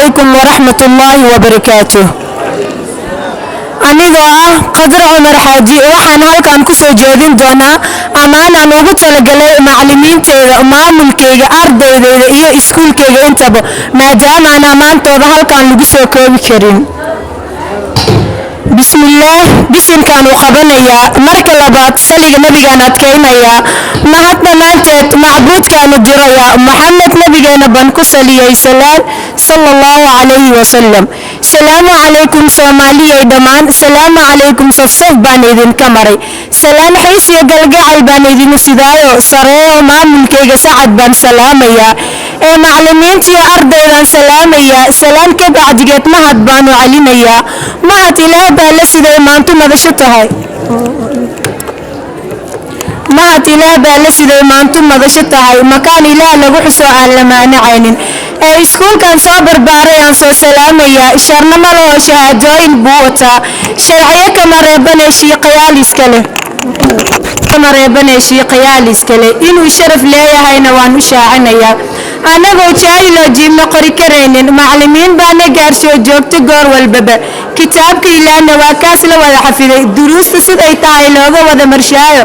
عليكم ورحمة الله وبركاته. anigoo ah Qadar Cumar Xaaji waxaan halkan ku soo jeedin doonaa amaan aan ugu talagalay macallimiinteeda maamulkayga ardaydayda iyo iskuulkayga intaba maadaama aan amaantooda halkan lagu soo koobi karin. bismillaah bisinkaan u qabanayaa marka labaad saliga nabigaan adkaynayaa mahad dhammaanteed macbuudkaanu dirayaa maxamed nabigeena baan ku saliyay sallallahu calayhi wasallam. salaamu calaykum soomaaliyay dhammaan salaamu calaykum safsaf baan idinka maray salaan xiis iyo galgacal baan idinu sidaayo sareeyo maamulkayga sacad baan salaamayaa ee macallimiintii ardaydaan salaamayaa salaan ka bacdigeed mahad baanu calinayaa mahad ilaah baa la siday maantu madasho tahay mahad ilaah baa la siday maantu madasho tahay makaan ilaah lagu xuso aan la maanacaynin ee iskuulkan soo barbaaray aan soo salaamayaa sharnamo loo shahaadooyin buu wataa sharciyo kama reebanee shiiqayaal iskale inuu sharaf leeyahayna waan u shaacinayaa anagoo jaahiloo jiibna qori karaynin macallimiin baana gaarsiyo joogto goor walbaba kitaabka ilaahna waa kaas la wada xafiday duruusta siday tahay looga wada marshaayo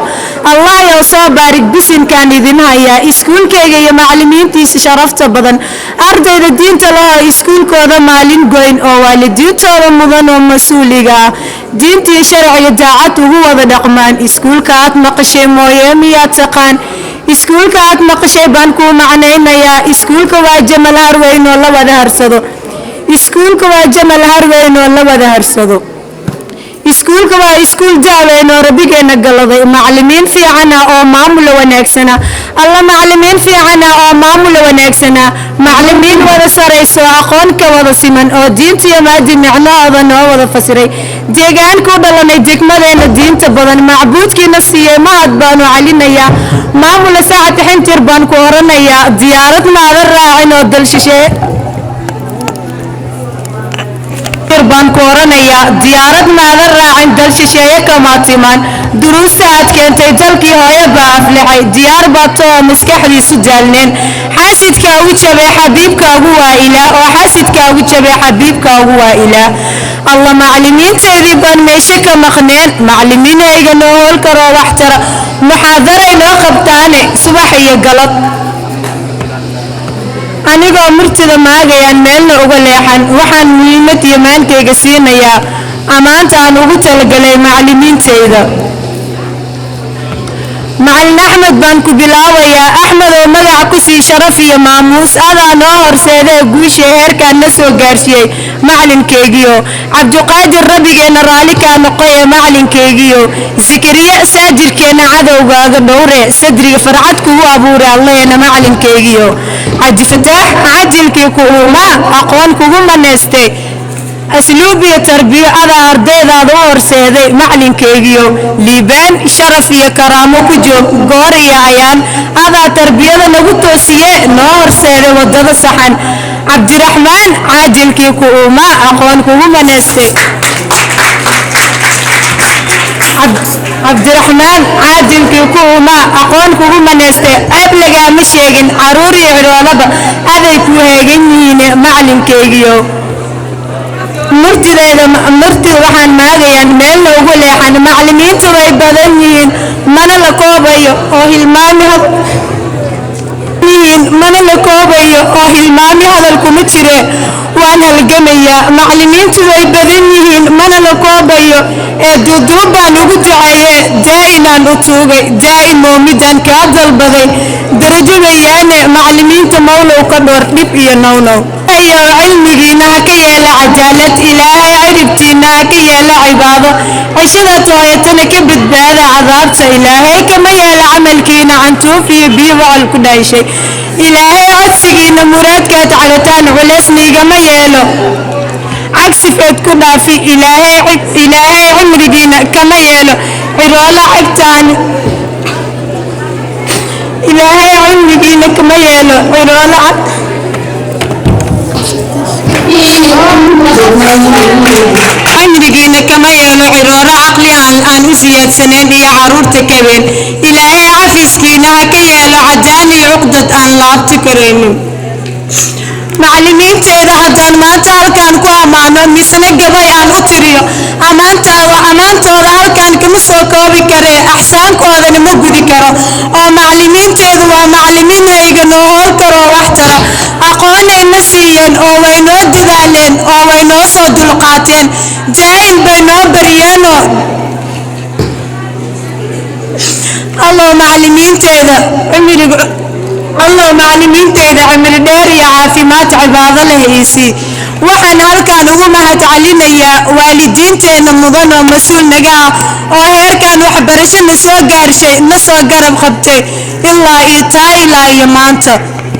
allah yow soo baarig bisinkaan idin hayaa iskuulkayga iyo macallimiintiisa sharafta badan ardayda diinta loo iskuulkooda maalin goyn oo waalidiintooda mudan oo mas-uuliga ah diintii sharciga daacad ugu wada dhaqmaan iskuulka aad maqashay mooye miyaad taqaan iskuulka aad maqashay baan kuu macnaynayaa iskuulka waa jamal harweyn oo la wada harsado iskuulka waa jamal harweyn oo la wada harsado iskuulka waa iskuul daaweyn oo rabbigeena galaday macallimiin fiican ah oo maamul wanaagsana alla macallimiin fiican ah oo maamul wanaagsana macallimiin wada sareyso aqoon ka wada siman oo diinta iyo maadi macnahooda noo wada fasiray deegaanku dhalanay degmadeena diinta badan macbuudkiina siiyey mahad baanu calinayaa maamul saacad xintir baan ku oranayaa diyaarad maadan raacin oo dal shisheeye baan ku oranayaa diyaarad maadan raacin dal shisheeye kama timaan duruusta aad keentay dalkii hooyo baa aflixay diyaar baad too maskaxdiisu daalneen xaasidka ugu jabay xabiibkaagu waa ilaah oo xaasidka ugu jabay xabiibkaagu waa ilaah allah macallimiinteedii baan meesha ka maqneen macallimiinayga noo hool karoo wax tara muxaadaray noo qabtaane subax iyo galab anigoo murtida maagayaan meelna uga leexan waxaan muhiimad iyo maankayga siinayaa amaanta aan ugu talagalay macallimiinteyda macallin axmed baan ku bilaabayaa axmed oo magaca ku sii sharaf iyo maamuus adaa noo horseedee guusha heerkaan na soo gaarsiiyey macalinkeygiyo cabdiqaadir rabbigeena raalli kaa noqoye macalinkeygiyo zikriye saajirkeena cadowgaaga dhowre sadriga farcad kugu abuure alleena macalinkeygiyo cabdifataax cajilkii ku uumaa aqoon kugu maneystay asluub iyo tarbiyo adaa ardaydaada u horseeday macalinkeygiyo liibaan sharaf iyo karaamo ku joog goor iyo ayaan adaa tarbiyada nagu toosiye noo horseeday wadada saxan cabdiraxmaan caajilkii ku uumaa aqoon kugu maneystay cabdiraxmaan caajilkii ku uumaa aqoon kugu maneystay ceeb lagaama sheegin caruur iyo cidhoolaba aday ku heegan yihiin macalinkeygiyo murtida waxaan maagayaan meelna ugu leexan macallimiintu way badan yihiin mana la koobayo oo hilmaami hadal kuma jire waan halgamayaa macallimiintu way badan yihiin mana la koobayo ee duuduub baan ugu duceeye daa'inaan u tuugay daa'imo midaan kaa dalbaday darajo weeyaane macallimiinta mawlow ka dhoor dhib iyo nownow iyo cilmigiina ha ka yeela cadaalad ilaahay ciribtiina ha ka yeela cibaado cishada tooyatana ka badbaada cadaabta ilaahay kama yeela camalkiina cantuuf iyo biyo boqol ku dhayshay ilaahay codsigiina muraadkaad calataan culeysniigama yeelo cagsifeed ku dhaafi ilaahay cimrigiina kama yeelo ciroolo cigtaan ilaahay cimrigiina kama yeelo ciroolo cimrigiina kama yeelo cirooro caqli aan u siyaadsaneen iyo caruurta kabeen ilaahay cafiskiina ha ka yeelo cadaan iyo cuqdad aan laabti karaynin macallimiinteeda haddaan maanta ammaano misna gabay aan u tiriyo ammaantooda halkan kama soo koobi karee axsaankoodana ma gudi karo oo macallimiinteedu waa macallimiinayga noo hool karoo wax taro aqoonay na siiyeen oo way noo dadaaleen oo way noo soo dulqaateen jaahil bay noo bariyeenoo الله معلمين تيدا عمل داري عافيمات عبادة لهيسي waxaan halkaan ugu mahadcelinayaa waalidiinteena mudan oo mas'uul naga ah oo heerkan waxbarasho na soo garab qabtay ilaa iyo maanta